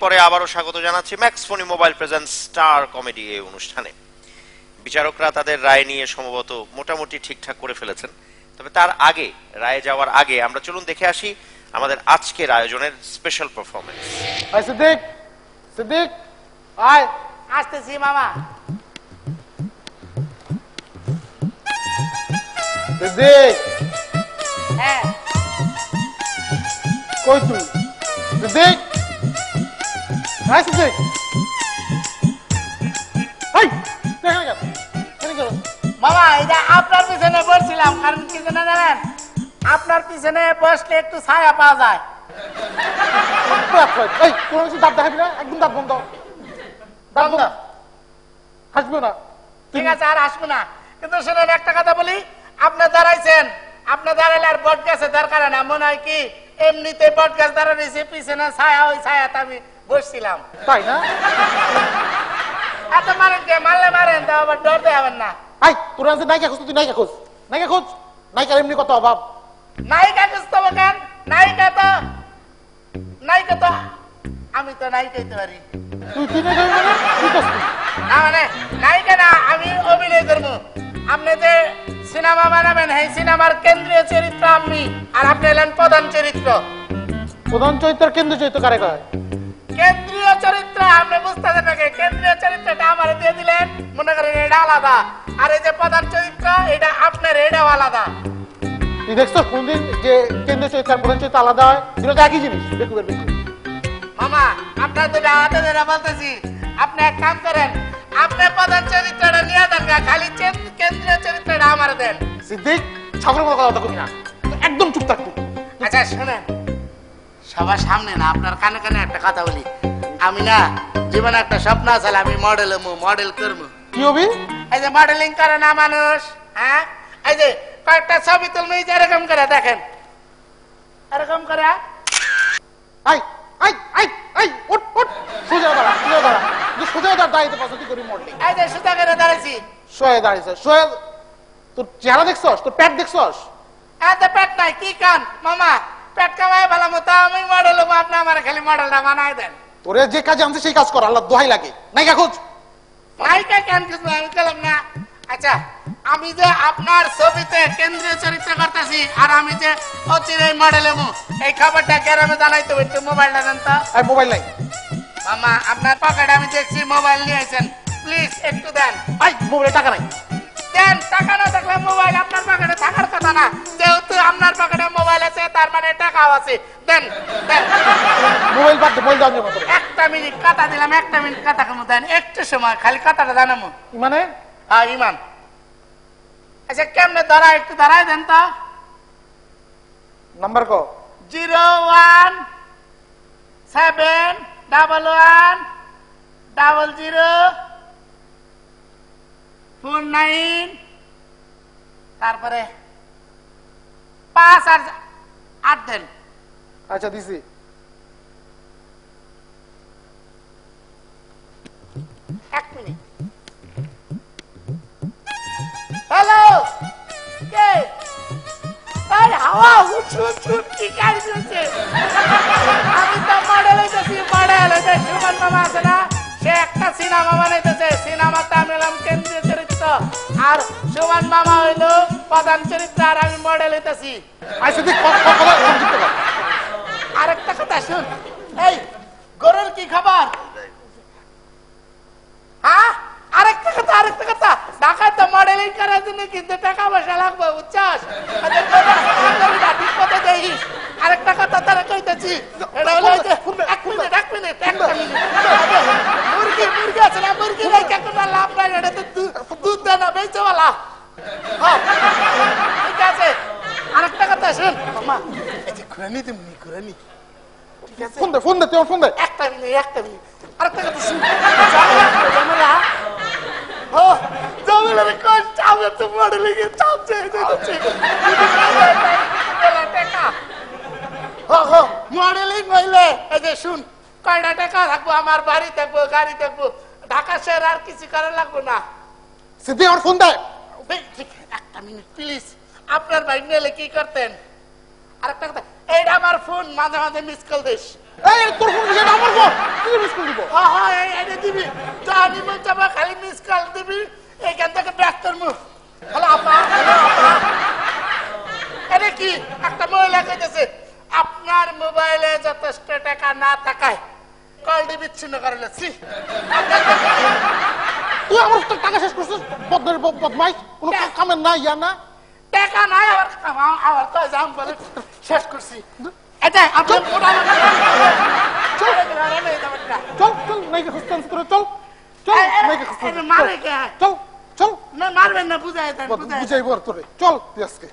পরে আবারও স্বাগত জানাচ্ছি ম্যাক্স ফোনি মোবাইল প্রেজেন্স স্টার কমেডি এই অনুষ্ঠানে। বিচারকরা তাদের রায় নিয়ে সম্ভবত মোটামুটি ঠিকঠাক করে ফেলেছেন, তবে তার আগে, রায়ে যাওয়ার আগে আমরা চলুন দেখে আসি আমাদের আজকের আয়োজনের স্পেশাল পারফরমেন্স। সিদ্দিক, সিদ্দিক আয়। আসতেছি মামা। সিদ্দিক, হ্যাঁ কই তুই? সিদ্দিক, হ্যাঁ সিদ্দিক, মামা, এটা আপনার পিছনে বসছিলাম, কারণ কি জানেন, আপনার পিছনে বসলে একটু ছায়া পাওয়া যায়। দাঁত দেখাবি না, একদম দাঁত বন্ধ, দাঁত বন্ধ, হাসবো না। ঠিক আছে, আর আসবো না। কিন্তু শুনেন, একটা কথা বলি, আপনি দাঁড়াইছেন, আপনি দাঁড়াইলে আর বট গাছে দরকার না। মনে হয় কি এমনিতে বট গাছ দাঁড়াইছে, পিছনে ছায়া, ওই ছায়াতে আমি বসছিলাম, তাই না? এত মারেন কে? মারলে মারেন, তা আবার ডর দেখাবেন না। আই তোর আছে নায়িকা খোঁজ, তুই নায়িকা খোঁজ, নায়িকা খোঁজ। নায়িকার এমনি কত অভাব। নায়িকা খুঁজতে হবে কেন? নায়িকা তো আমি তো নায়িকা হইতে পারি। তুই তুই নায়িকা মানে তুই তো না, মানে নায়িকা না, আমি অভিনয় করবো। আপনি যে সিনেমা বানাবেন, এই সিনেমার কেন্দ্রীয় চরিত্র আমি, আর আপনি এলেন প্রধান চরিত্র। প্রধান চরিত্র কেন্দ্র চরিত্র কারে কয়? কেন্দ্রীয় চরিত্র আপনি বুঝতেছেন নাকি? কেন্দ্রীয় চরিত্রটা আমার দিয়ে দিলেন, মনে করেন এটা আলাদা, আর এই যে প্রধান চরিত্র এটা আপনার, এটাও আলাদা। তুই দেখছো কোনদিন যে কেন্দ্রীয় চরিত্র আর প্রধান চরিত্র আলাদা হয়? দুটো তো একই জিনিস। দেখু দেখু মামা, আপনার দুটা হাতে ধরে বলতেছি, আপনি এক কাম করেন, আপনি প্রধান চরিত্রটা নিয়ে দেন, খালি কেন্দ্রীয় চরিত্রটা আমার দেন। সিদ্দিক, ছাগলের মতো কথা কবি না, একদম চুপ থাক তুই। আচ্ছা শুনেন, সবার সামনে না, আপনার কানে কানে একটা কথা বলি। আমি না জীবনে একটা স্বপ্ন আছে, আমি মডেল করবো। কি হবি? এই যে মডেলিং করে না মানুষ, হ্যাঁ, এই যে কয়েকটা ছবি তুলবে, এরকম করে দেখেন, এরকম করে। আই আই আই আই উঠ উঠ, সোজা দাঁড়া, সোজা দাঁড়া, তুই সোজা দাঁড়াইতে পছন্দ করি মডেলিং। এই যে সুতা করে দাঁড়াইছি, সোজা দাঁড়িয়েছে, সোজা। তোর চেহারা দেখছস? তোর পেট দেখছস? এত পেট নাই কি কান মামা, পেট কামাই ভালো মতো আমি মডেল হবো, আপনি আমার খালি মডেলটা বানাই দেন। তোরে যে কাজে আনছে সেই কাজ কর, আল্লাহ দোহাই লাগে। নায়িকা খোঁজ। নায়িকা কেন খুঁজবো? আমি গেলাম না। আচ্ছা, আমি যে আপনার ছবিতে কেন্দ্রীয় চরিত্র করতেছি, আর আমি যে অচিরেই মডেল হবো, এই খবরটা গ্রামে জানাইতে হবে। একটু মোবাইলটা দেন তো। মোবাইল নাই মামা, আপনার পকেটে আমি দেখছি মোবাইল নিয়েছেন, প্লিজ একটু দেন। আই, মোবাইলে টাকা নাই। দেন, টাকা না থাকলে মোবাইল আপনার পকেটে থাকার কথা না। যেহেতু আপনার পকেটে মোবাইল আছে, তার মানে টাকাও আছে। দেন দেন। মোবাইল বাদ দে, মোবাইল দাও না মতো। একটা মিনিট কথা দিলাম, একটা মিনিট কথা কম দেন, একটু সময় খালি কথাটা জানাবো। মানে? হ্যাঁ, ইমান। আচ্ছা, কেমনে ধরা, একটু ধরাই দেন তো। নাম্বার কো? 017110049, তারপরে 5 আর 8 দেন। আচ্ছা দিছি। এক মিনিট। হ্যালো, কে? এই হাওয়া উঠ কি গাড়ি চলছে? আমি তো মডেল হইতেছি, মডেল। এই যে সুমন মামা আছে না, সে একটা সিনেমা বানাইতেছে, সিনেমাতে আমি হলাম কেন্দ্রীয় চরিত্র, আর সুমন মামা হইলো প্রধান চরিত্র, আর আমি মডেল হইতেছি। আরেকটা কথা শুন, এই গরুর কি খবর? হ্যাঁ, আরেকটা কথা, ঢাকায় তো মডেলিং করার জন্য কিন্তু টাকা পয়সা লাগবে, বুঝছস? ঠিক মতো দেখিস। আরেকটা কথা তারা কইতেছি, এটা হলো এক মিনিট, মুরগি আছে না, মুরগি রেখে কোনো লাভ নাই, এটা তো দুধ দেয় না, বেচেওয়ালা। ঠিক আছে, আরেকটা কথা শুন মামা, এই যে ঘুরানি তুমি ঘুরানি, ঠিক আছে? ফোন দে তুই, ফোন দে। একটা মিনিট। আরেকটা কথা শুন, জমিলার কোন চাপে তো মডেলিং এর চাপ চেয়েছে, মডেলিং হইলে এই যে শুন, কয়টা টাকা থাকবো, আমার বাড়ি থাকবো, গাড়ি থাকবো, ঢাকা শহর, আর কিছু করার লাগবো না। সিদ্ধি আমার ফোন দে। একটা মিনিট প্লিজ। আপনার বাড়ি নিলে কি করতেন? আরেকটা কথা, এইটা আমার ফোন, মাঝে মাঝে মিস কল দিস। এই তোর ফোন, এটা আমার ফোন। কি মিস কল দিব এটা দিবি জানি মন যাবা খালি মিস কল দিবি এইখান থেকে ডাক্তার মুখ হ্যালো আপা এটা কি একটা মহিলা কইতেছে আপনার মোবাইলে যথেষ্ট টাকা না থাকায় কলটি বিচ্ছিন্ন করে লেছি তুই আমার টাকা শেষ করছিস বদমাইশ কোনো কামের না ইয়া না টাকা নাই আবার তো যাম বলে শেষ করছি এটা আপনার চল চল নাইকে খুঁজতেন করে চল চল নাইকে খুঁজতেন মারে কে চল চল না মারবেন না বুঝাই দেন বুঝাইব তোরে চল তুই আজকে